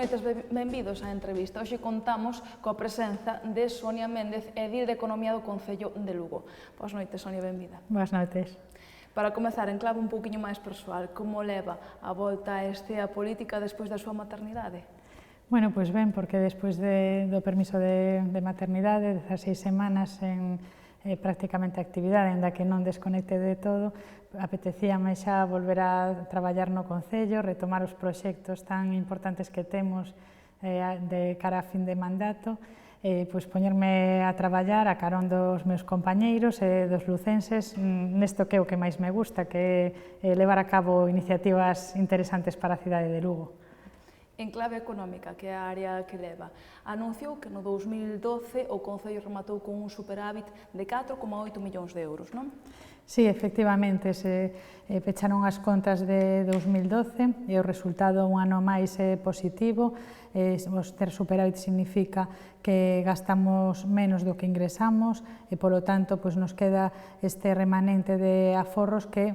noites, benvidos á entrevista. Hoxe contamos coa presenza de Sonia Méndez, edil de Economía do Concello de Lugo. Boas noites, Sonia, benvida. Boas noites. Para comezar, en clave un pouquiño máis persoal, como leva a volta a estea política despois da súa maternidade? Bueno, pois ben, porque despois do permiso de maternidade, 16 semanas en prácticamente actividade, ainda que non desconecte de todo, apetecíame xa volver a traballar no Concello, retomar os proxectos tan importantes que temos de cara a fin de mandato, pois poñerme a traballar a carón dos meus compañeiros e dos lucenses nesto que é o que máis me gusta, que é levar a cabo iniciativas interesantes para a cidade de Lugo. En clave económica, que é a área que leva, anunciou que no 2012 o Concello rematou con un superávit de 4,8 millóns de euros, non? Sí, efectivamente, se pecharon as contas de 2012 e o resultado un ano máis é positivo. Ter superávit significa que gastamos menos do que ingresamos e, polo tanto, nos queda este remanente de aforros que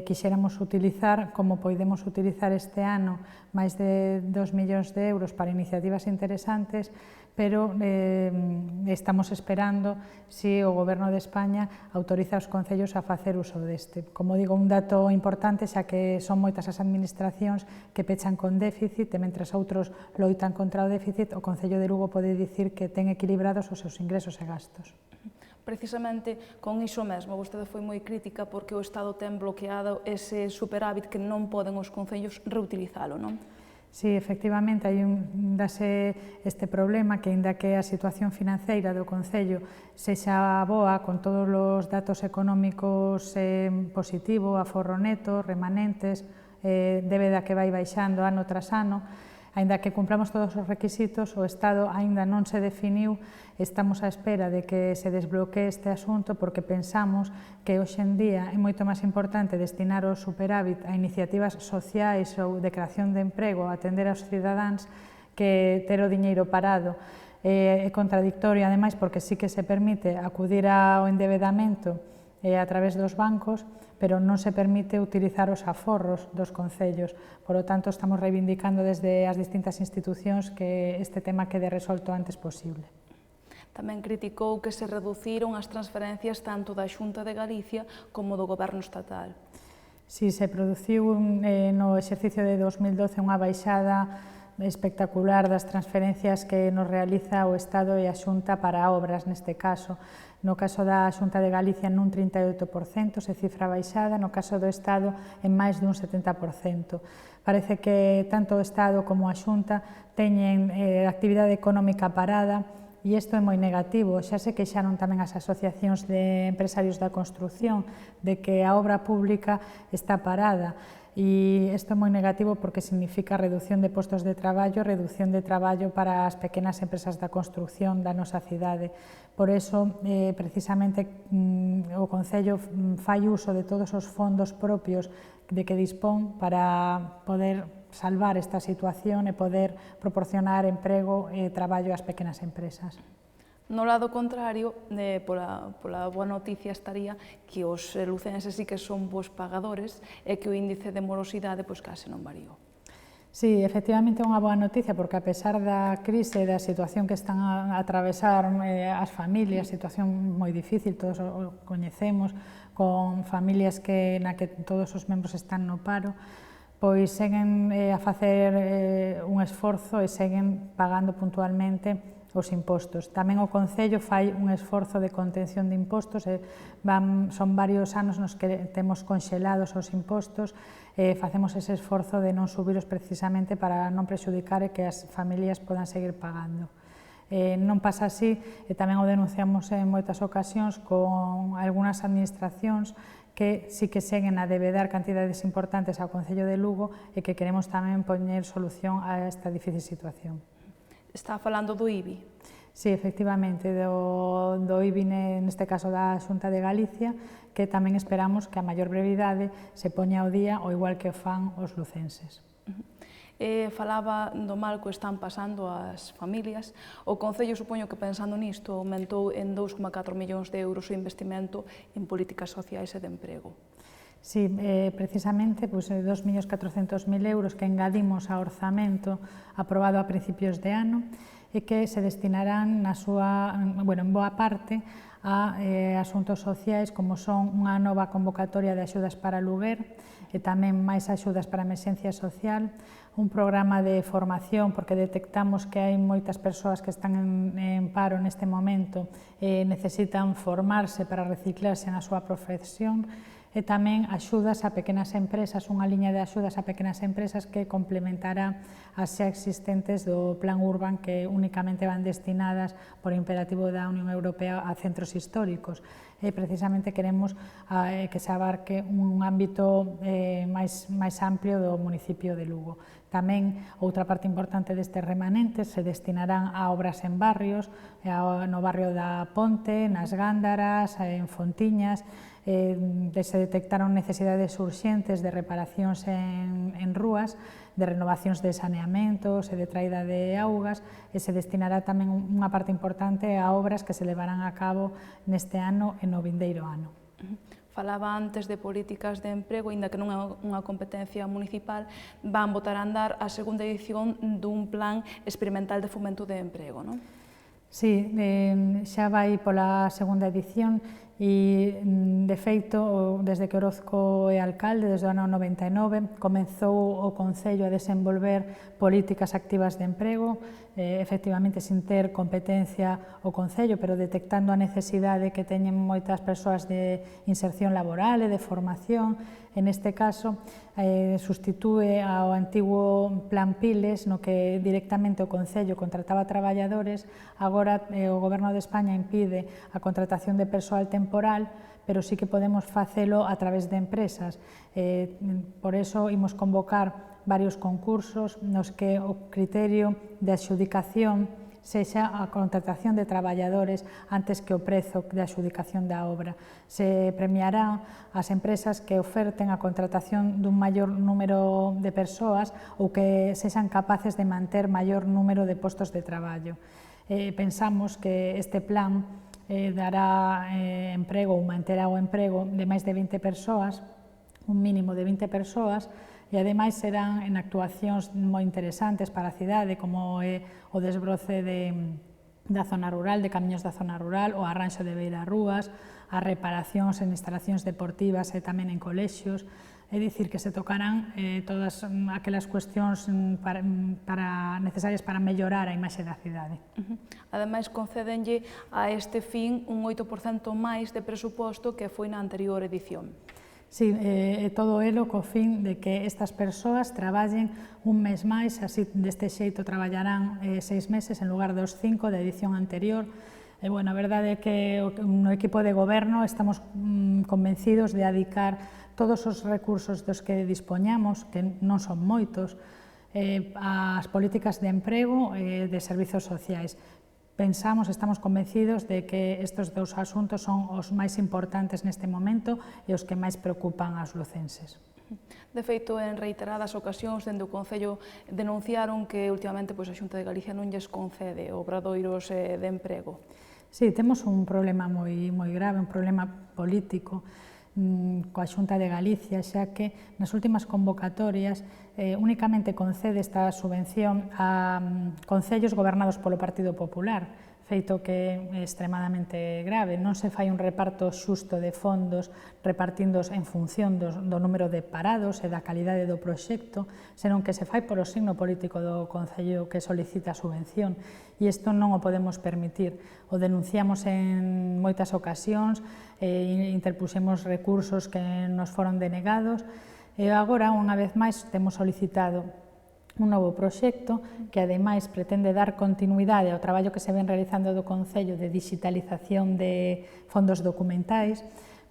quixéramos utilizar, como podemos utilizar este ano, máis de 2 millóns de euros para iniciativas interesantes, pero estamos esperando se o Goberno de España autoriza os concellos a facer uso deste. Como digo, un dato importante, xa que son moitas as administracións que pechan con déficit e mentras outros loitan contra o déficit, o Concello de Lugo pode dicir que ten equilibrados os seus ingresos e gastos. Precisamente con iso mesmo, vostede foi moi crítica porque o Estado ten bloqueado ese superávit que non poden os concellos reutilizalo, non? Sí, efectivamente, dase este problema que, aínda que a situación financeira do Concello sexa boa, con todos os datos económicos positivo, aforro neto, remanentes, débeda que vai baixando ano tras ano, aínda que cumplamos todos os requisitos, o Estado aínda non se definiu, estamos á espera de que se desbloquee este asunto porque pensamos que hoxe en día é moito máis importante destinar o superávit a iniciativas sociais ou de creación de emprego, a atender aos cidadáns, que ter o diñeiro parado. É contradictorio, ademais, porque sí que se permite acudir ao endebedamento a través dos bancos, pero non se permite utilizar os aforros dos concellos. Por lo tanto, estamos reivindicando desde as distintas institucións que este tema quede resolto o antes posible. Tamén criticou que se reduciron as transferencias tanto da Xunta de Galicia como do Goberno estatal. Si, se produciu no exercicio de 2012 unha baixada espectacular das transferencias que nos realiza o Estado e a Xunta para obras, neste caso. No caso da Xunta de Galicia nun 38% se cifra baixada, no caso do Estado en máis dun 70%. Parece que tanto o Estado como a Xunta teñen actividade económica parada e isto é moi negativo. Xa se queixaron tamén as asociacións de empresarios da construción de que a obra pública está parada. E isto é moi negativo porque significa reducción de postos de traballo, reducción de traballo para as pequenas empresas da construción da nosa cidade. Por iso, precisamente, o Concello fai uso de todos os fondos propios de que dispón para poder salvar esta situación e poder proporcionar emprego e traballo ás pequenas empresas. No lado contrario, pola boa noticia estaría que os lucenses sí que son bons pagadores e que o índice de morosidade case non variou. Sí, efectivamente é unha boa noticia porque a pesar da crise e da situación que están a atravesar as familias, situación moi difícil, todos o coñecemos, con familias na que todos os membros están no paro, pois seguen a facer un esforzo e seguen pagando puntualmente os impostos. Tamén o Concello fai un esforzo de contención de impostos, son varios anos nos que temos conxelados os impostos, facemos ese esforzo de non subilos precisamente para non prexudicar e que as familias podan seguir pagando. Non pasa así, e tamén o denunciamos en moitas ocasións con algunhas administracións que sí que seguen a debedar cantidades importantes ao Concello de Lugo e que queremos tamén poñer solución a esta difícil situación. Está falando do IBI? Sí, efectivamente, do IBI, neste caso da Xunta de Galicia, que tamén esperamos que a maior brevidade se poña ao día, o igual que o fan os lucenses. Falaba do mal que están pasando as familias. O Concello, supoño que pensando nisto, aumentou en 2,4 millóns de euros o investimento en políticas sociais e de emprego. Sí, precisamente 2.400.000 euros que engadimos ao orzamento aprobado a principios de ano e que se destinarán en boa parte a asuntos sociais como son unha nova convocatoria de axudas para aluguer e tamén máis axudas para emerxencia social, un programa de formación porque detectamos que hai moitas persoas que están en paro neste momento e necesitan formarse para reciclarse na súa profesión, e tamén axudas a pequenas empresas, unha liña de axudas a pequenas empresas que complementará as xa existentes do Plan Urban que únicamente van destinadas por imperativo da Unión Europea a centros históricos. E precisamente queremos que se abarque un ámbito máis amplio do municipio de Lugo. Tamén, outra parte importante destes remanentes se destinarán a obras en barrios, no barrio da Ponte, nas Gándaras, en Fontiñas, se detectaron necesidades urxentes de reparacións en rúas, de renovacións de saneamentos e de traída de augas, e se destinará tamén unha parte importante a obras que se levarán a cabo neste ano e no vindeiro ano. Falaba antes de políticas de emprego, aínda que non é unha competencia municipal, van botar a andar a segunda edición dun plan experimental de fomento de emprego, non? Sí, xa vai pola segunda edición e, de feito, desde que Orozco é alcalde, desde o ano 99, comezou o Concello a desenvolver políticas activas de emprego, efectivamente sin ter competencia o Concello, pero detectando a necesidade que teñen moitas persoas de inserción laboral e de formación. En este caso, sustitúe ao antigo Plan Piles, no que directamente o Concello contrataba traballadores. Agora o Goberno de España impide a contratación de persoal temporal, pero sí que podemos facelo a través de empresas. Por eso imos convocar varios concursos nos que o criterio de adxudicación sexa a contratación de traballadores antes que o prezo de adxudicación da obra. Se premiará as empresas que oferten a contratación dun maior número de persoas ou que sexan capaces de manter maior número de postos de traballo. Pensamos que este plan dará emprego ou manterá o emprego de máis de 20 persoas, un mínimo de 20 persoas, e ademais serán en actuacións moi interesantes para a cidade, como é o desbroce da zona rural, de camiños da zona rural, o arranxo de beirarrúas, as reparacións en instalacións deportivas e tamén en colexios, é dicir, que se tocarán todas aquelas cuestións necesarias para mellorar a imaxe da cidade. Ademais, concédenlle a este fin un 8% máis de presuposto que foi na anterior edición. Sí, todo elo co fin de que estas persoas traballen un mes máis, así deste xeito traballarán 6 meses en lugar dos 5 da edición anterior. A verdade é que no equipo de goberno estamos convencidos de adicar todos os recursos dos que dispoñamos, que non son moitos, ás políticas de emprego e de servizos sociais. Pensamos, estamos convencidos de que estes dous asuntos son os máis importantes neste momento e os que máis preocupan aos lucenses. De feito, en reiteradas ocasións, dende o Concello denunciaron que últimamente a Xunta de Galicia non lles concede obradoiros de emprego. Sí, temos un problema moi grave, un problema político coa Xunta de Galicia, xa que nas últimas convocatorias únicamente concede esta subvención a concellos gobernados polo Partido Popular, feito que é extremadamente grave. Non se fai un reparto xusto de fondos repartíndos en función do número de parados e da calidade do proxecto, senón que se fai polo signo político do Concello que solicita a subvención, e isto non o podemos permitir. O denunciamos en moitas ocasións, interpuxemos recursos que nos foron denegados, e agora, unha vez máis, temos solicitado un novo proxecto que ademais pretende dar continuidade ao traballo que se ven realizando do Concello de digitalización de fondos documentais,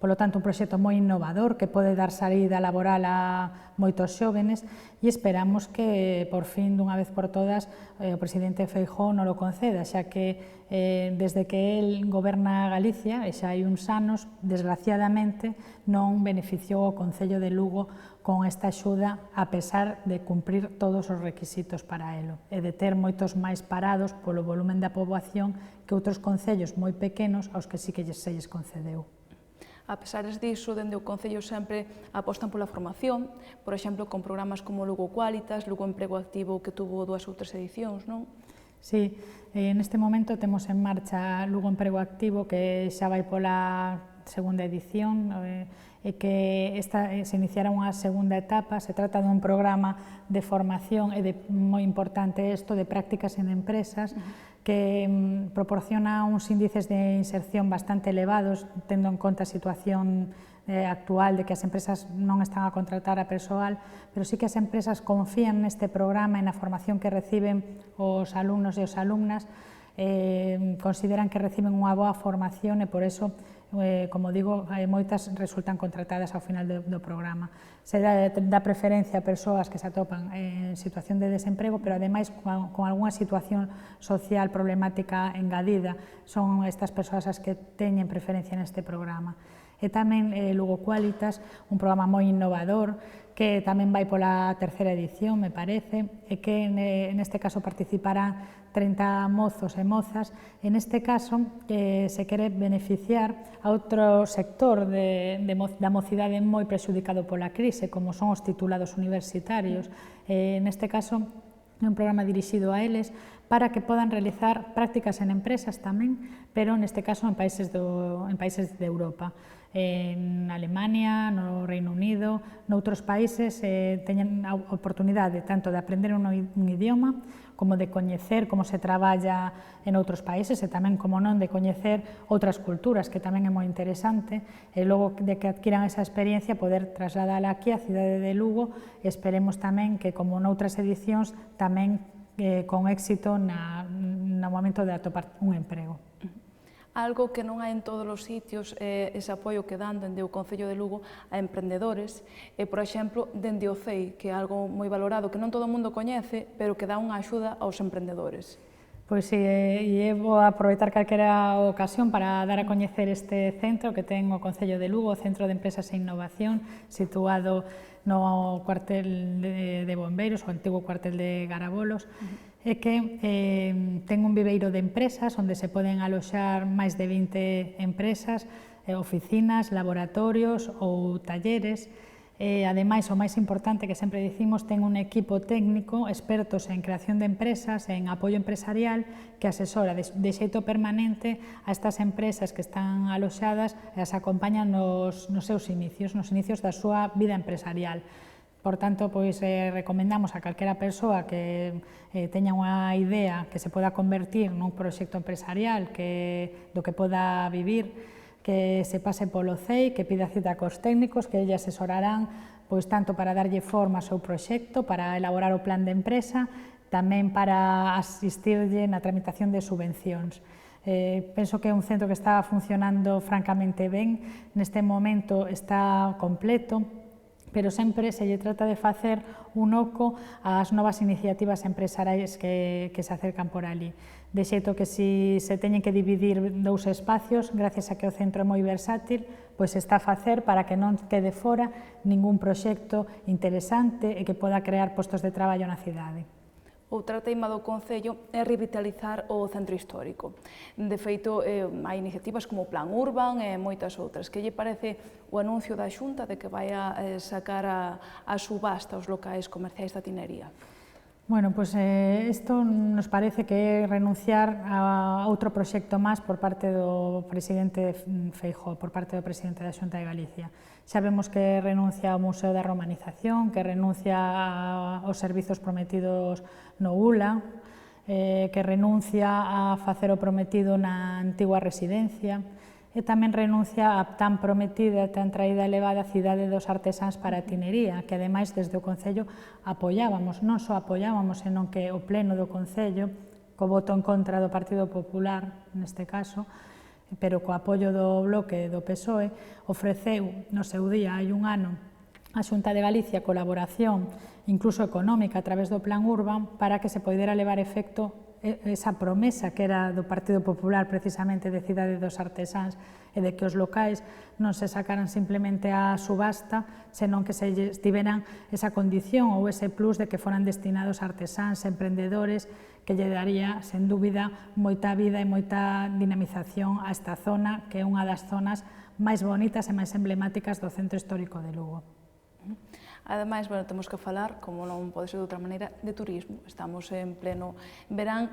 polo tanto un proxecto moi innovador que pode dar saída laboral a moitos xóvenes, e esperamos que por fin, dunha vez por todas, o presidente Feijóo non o conceda, xa que desde que el goberna Galicia, e xa hai uns anos, desgraciadamente non beneficiou o Concello de Lugo con esta axuda, a pesar de cumprir todos os requisitos para elo e de ter moitos máis parados polo volumen da poboación que outros concellos moi pequenos aos que sí que se lles concedeu. A pesar disso, dende o Concello sempre apostan pola formación, por exemplo, con programas como Lugo Qualitas, Lugo Emprego Activo, que tuvo 2 ou 3 edicións, non? Sí, neste momento temos en marcha Lugo Emprego Activo, que xa vai pola segunda edición, e que se iniciará unha segunda etapa. Se trata dun programa de formación e moi importante isto, de prácticas en empresas, que proporciona uns índices de inserción bastante elevados, tendo en conta a situación actual de que as empresas non están a contratar a persoal, pero sí que as empresas confían neste programa e na formación que reciben os alumnos e os alumnas, consideran que reciben unha boa formación e por eso, como digo, moitas resultan contratadas ao final do programa. Se dá preferencia a persoas que se atopan en situación de desemprego, pero ademais con algunha situación social problemática engadida, son estas persoas as que teñen preferencia neste programa. E tamén Lugo Qualitas, un programa moi innovador, que tamén vai pola terceira edición, me parece, e que neste caso participarán 30 mozos e mozas. En este caso se quere beneficiar a outro sector da mocidade moi prexudicado pola crise, como son os titulados universitarios. Neste caso é un programa dirixido a eles para que podan realizar prácticas en empresas tamén, pero neste caso en países de Europa. En Alemania, no Reino Unido, noutros países teñen a oportunidade tanto de aprender un idioma como de coñecer como se traballa en outros países e tamén, como non, de coñecer outras culturas, que tamén é moi interesante, e logo de que adquiran esa experiencia poder trasladala aquí á cidade de Lugo e esperemos tamén que, como noutras edicións, tamén con éxito no momento de atopar un emprego. Algo que non hai en todos os sitios é ese apoio que dan dende o Concello de Lugo a emprendedores, e, por exemplo, dende o CEI, que é algo moi valorado, que non todo o mundo coñece, pero que dá unha axuda aos emprendedores. Pois sí, e vou aproveitar calquera ocasión para dar a coñecer este centro que ten o Concello de Lugo, o Centro de Empresas e Innovación, situado no cuartel de bombeiros, o antigo cuartel de Garabolos, é que ten un viveiro de empresas onde se poden aloxar máis de 20 empresas, oficinas, laboratorios ou talleres. Ademais, o máis importante que sempre dicimos, ten un equipo técnico expertos en creación de empresas e en apoio empresarial que asesora de xeito permanente a estas empresas que están aloxadas e as acompañan nos seus inicios, da súa vida empresarial. Por tanto, pois, recomendamos a calquera persoa que teña unha idea que se poda convertir nun proxecto empresarial do que poda vivir, que se pase polo CEI, que pida cita cos técnicos, que lle asesorarán pois, tanto para darlle forma ao seu proxecto, para elaborar o plan de empresa, tamén para asistirlle na tramitación de subvencións. Penso que é un centro que está funcionando francamente ben, neste momento está completo, pero sempre se lle trata de facer un oco ás novas iniciativas empresariais que se acercan por ali. De xeito que se teñen que dividir dous espacios, gracias a que o centro é moi versátil, pois está a facer para que non quede fora ningún proxecto interesante e que poda crear postos de traballo na cidade. Outra teima do Concello é revitalizar o centro histórico. De feito, hai iniciativas como o Plan Urban e moitas outras. Que lle parece o anuncio da Xunta de que vai a sacar a subasta os locais comerciais da Tinería? Bueno, pois isto nos parece que é renunciar a outro proxecto máis por parte do presidente Feijóo, por parte do presidente da Xunta de Galicia. Xa vemos que renuncia ao Museo da Romanización, que renuncia aos servizos prometidos no ULA, que renuncia a facer o prometido na antigua residencia, e tamén renuncia a tan prometida e tan traída elevada cidade dos artesáns para a Tinería, que ademais desde o Concello apoiábamos, non só apoiábamos, senón que o Pleno do Concello, co voto en contra do Partido Popular, neste caso, pero co apoio do Bloque do PSOE, ofreceu no seu día, hai un ano, a Xunta de Galicia colaboración, incluso económica, a través do Plan Urban, para que se poidera levar efecto esa promesa que era do Partido Popular precisamente de Cidade dos Artesáns e de que os locais non se sacaran simplemente a subasta, senón que se tiveran esa condición ou ese plus de que foran destinados a artesáns, emprendedores, que lle daría, sen dúbida, moita vida e moita dinamización a esta zona, que é unha das zonas máis bonitas e máis emblemáticas do centro histórico de Lugo. Ademais, bueno, temos que falar, como non pode ser de outra maneira, de turismo. Estamos en pleno verán,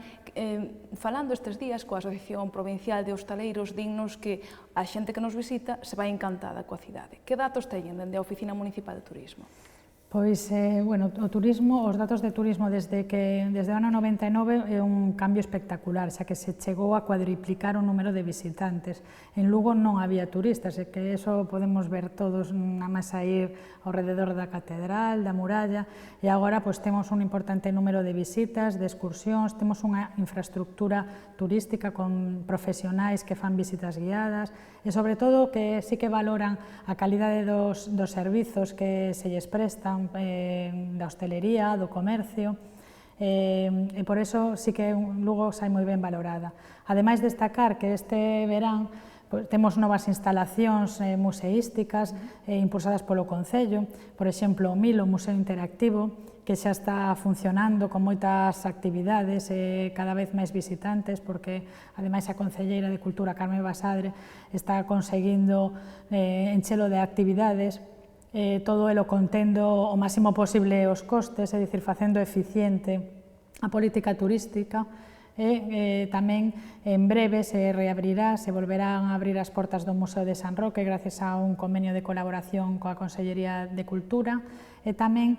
falando estes días coa Asociación Provincial de Hostaleiros, dinnos que a xente que nos visita se vai encantada coa cidade. Que datos teñen dende a Oficina Municipal de Turismo? Pois, bueno, o turismo, os datos de turismo desde o ano 99 é un cambio espectacular, xa que se chegou a cuadriplicar o número de visitantes. En Lugo non había turistas, e que eso podemos ver todos na máis a ir ao rededor da catedral, da muralla, e agora pois temos un importante número de visitas, de excursións, temos unha infraestructura turística con profesionais que fan visitas guiadas, e sobre todo que sí que valoran a calidade dos servizos que se lles prestan, da hostelería, do comercio, e por eso sí que Lugo sai moi ben valorada. Ademais, destacar que este verán temos novas instalacións museísticas impulsadas polo Concello, por exemplo, o Milo, Museo Interactivo, que xa está funcionando con moitas actividades e cada vez máis visitantes, porque ademais a Concelleira de Cultura, Carme Basadre, está conseguindo enchelo de actividades, todo elo contendo o máximo posible os costes, é dicir, facendo eficiente a política turística, e tamén en breve se reabrirá, se volverán a abrir as portas do Museo de San Roque gracias a un convenio de colaboración coa Consellería de Cultura, e tamén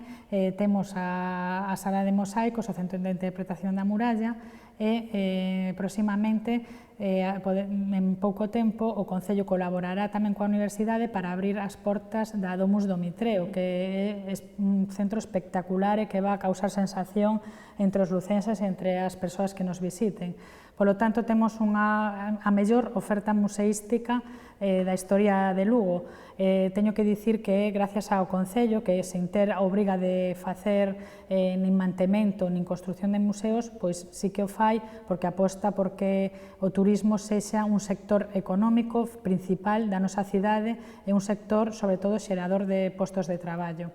temos a Sala de Mosaicos, o Centro de Interpretación da Muralla, e próximamente, en pouco tempo, o Concello colaborará tamén coa Universidade para abrir as portas da Domus do Mitreo, que é un centro espectacular e que va a causar sensación entre os lucenses e entre as persoas que nos visiten. Polo tanto, temos a mellor oferta museística da historia de Lugo. Teño que dicir que gracias ao Concello, que se obriga de facer nin mantemento nin construción de museos, pois sí que o fai porque aposta porque o turismo sexa un sector económico principal da nosa cidade e un sector, sobre todo, xerador de postos de traballo.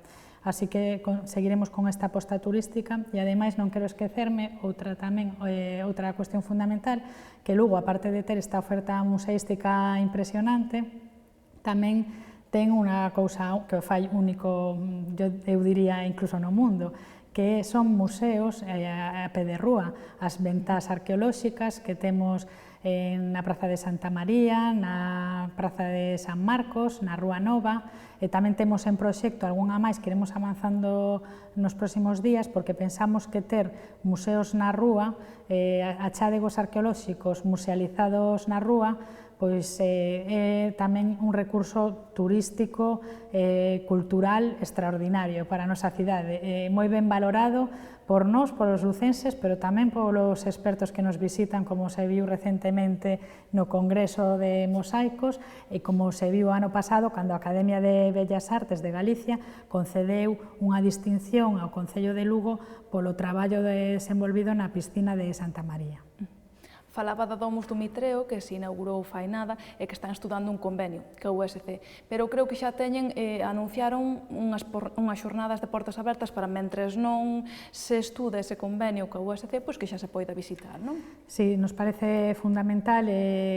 Así que seguiremos con esta aposta turística e, ademais, non quero esquecerme outra cuestión fundamental, que Lugo, aparte de ter esta oferta museística impresionante, tamén ten unha cousa que o fai único, eu diría, incluso no mundo, que son museos a pé de rúa, as ventás arqueolóxicas que temos na Praza de Santa María, na Praza de San Marcos, na Rúa Nova, e tamén temos en proxecto algunha máis que iremos avanzando nos próximos días, porque pensamos que ter museos na rúa, achádegos arqueolóxicos musealizados na rúa, pois é tamén un recurso turístico cultural extraordinario para a nosa cidade, moi ben valorado por nós, polos lucenses, pero tamén polos expertos que nos visitan, como se viu recentemente no Congreso de Mosaicos e como se viu ano pasado cando a Academia de Bellas Artes de Galicia concedeu unha distinción ao Concello de Lugo polo traballo desenvolvido na piscina de Santa María. Falaba da Domus do Mitreo, que se inaugurou fai nada e que están estudando un convenio, que é o USC, pero creo que xa teñen, anunciaron unhas xornadas de portas abertas para mentres non se estude ese convenio que o USC, pois que xa se poida visitar, non? Sí, nos parece fundamental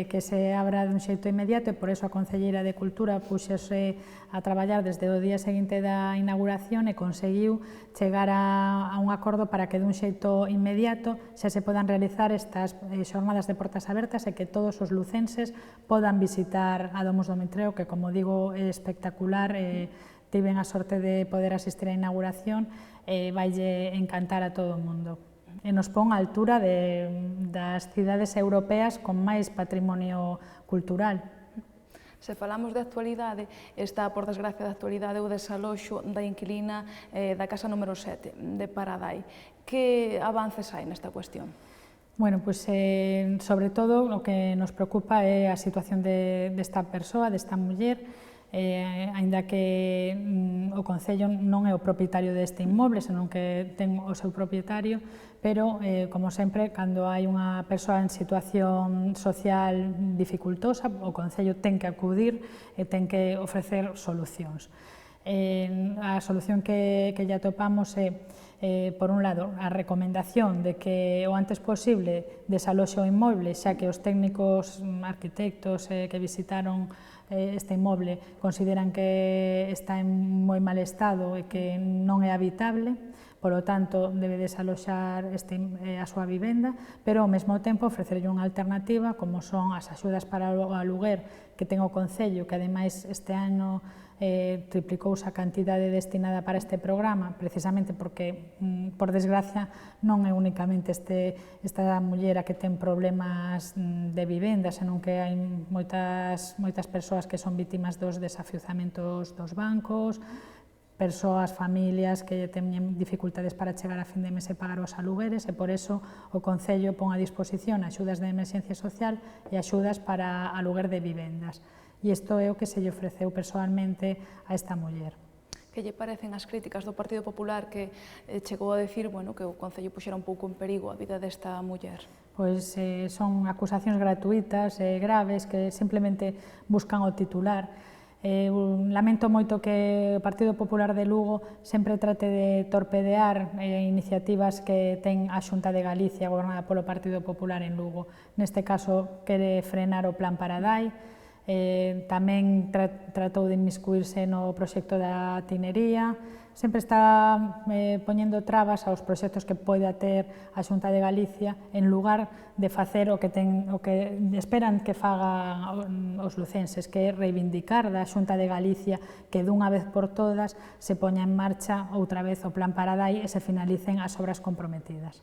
que se abra dun xeito inmediato, e por eso a Concelleira de Cultura puxose a traballar desde o día seguinte da inauguración e conseguiu chegar a un acordo para que dun xeito inmediato xa se podan realizar estas xornadas de portas abertas e que todos os lucenses podan visitar a Domus do Mitreo, que, como digo, é espectacular. Tiven a sorte de poder asistir á inauguración e vaille encantar a todo o mundo. E nos pon a altura das cidades europeas con máis patrimonio cultural. Se falamos de actualidade, está, por desgracia da actualidade, o desaloxo da inquilina da casa número 7 de Paradai. Que avances hai nesta cuestión? Bueno, pois, sobre todo, o que nos preocupa é a situación desta persoa, desta muller, aínda que o Concello non é o propietario deste inmoble, senón que ten o seu propietario, pero, como sempre, cando hai unha persoa en situación social dificultosa, o Concello ten que acudir e ten que ofrecer solucións. A solución que lle atopamos é, por un lado, a recomendación de que o antes posible desaloxe o inmoble, xa que os técnicos arquitectos que visitaron este inmoble consideran que está en moi mal estado e que non é habitable, polo tanto debe desaloxar a súa vivenda, pero ao mesmo tempo ofrecerlle unha alternativa como son as axudas para o aluguer que ten o Concello, que ademais este ano triplicouse a cantidade destinada para este programa, precisamente porque, por desgracia, non é únicamente esta muller que ten problemas de vivenda, senón que hai moitas persoas que son vítimas dos desafiuzamentos dos bancos, persoas, familias que teñen dificultades para chegar a fin de mes e pagar os alugueres, e por eso o Concello pon a disposición axudas de emerxencia social e axudas para aluguer de vivendas. E isto é o que se lle ofreceu persoalmente a esta muller. Que lle parecen as críticas do Partido Popular que chegou a decir que o Concello puxera un pouco en perigo a vida desta muller? Pois son acusacións gratuitas e graves que simplemente buscan o titular. Lamento moito que o Partido Popular de Lugo sempre trate de torpedear iniciativas que ten a Xunta de Galicia gobernada polo Partido Popular en Lugo. Neste caso, quere frenar o Plan Paradai, tamén tratou de inmiscuirse no proxecto da tinería, sempre está poñendo trabas aos proxectos que poida ter a Xunta de Galicia en lugar de facer o que esperan que faga os lucenses, que é reivindicar da Xunta de Galicia que dunha vez por todas se poña en marcha outra vez o Plan Paradai e se finalicen as obras comprometidas.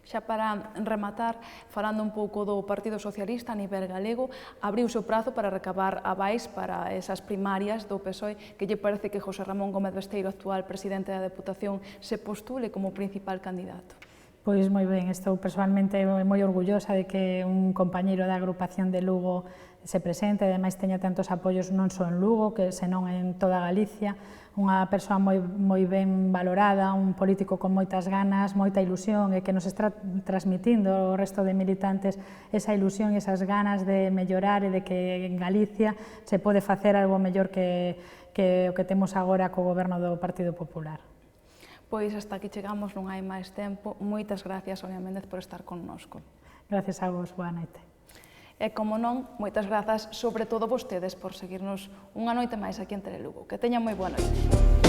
Xa para rematar, falando un pouco do Partido Socialista a nivel galego, abriuse o prazo para recabar avais para esas primarias do PSOE. Que lle parece que José Ramón Gómez Besteiro, actual presidente da Deputación, se postule como principal candidato? Pois moi ben, estou personalmente moi orgullosa de que un compañeiro da agrupación de Lugo se presente, e ademais teña tantos apoios non só en Lugo, senón en toda Galicia, unha persoa moi ben valorada, un político con moitas ganas, moita ilusión, e que nos está transmitindo ao resto de militantes esa ilusión e esas ganas de mellorar e de que en Galicia se pode facer algo mellor que o que temos agora co goberno do Partido Popular. Pois hasta aquí chegamos, non hai máis tempo. Moitas gracias, Sonia Méndez, por estar connosco. Gracias a vos, boa noite. E, como non, moitas grazas sobre todo a vostedes por seguirnos unha noite máis aquí en Telelugo. Que teñan moi boa noite.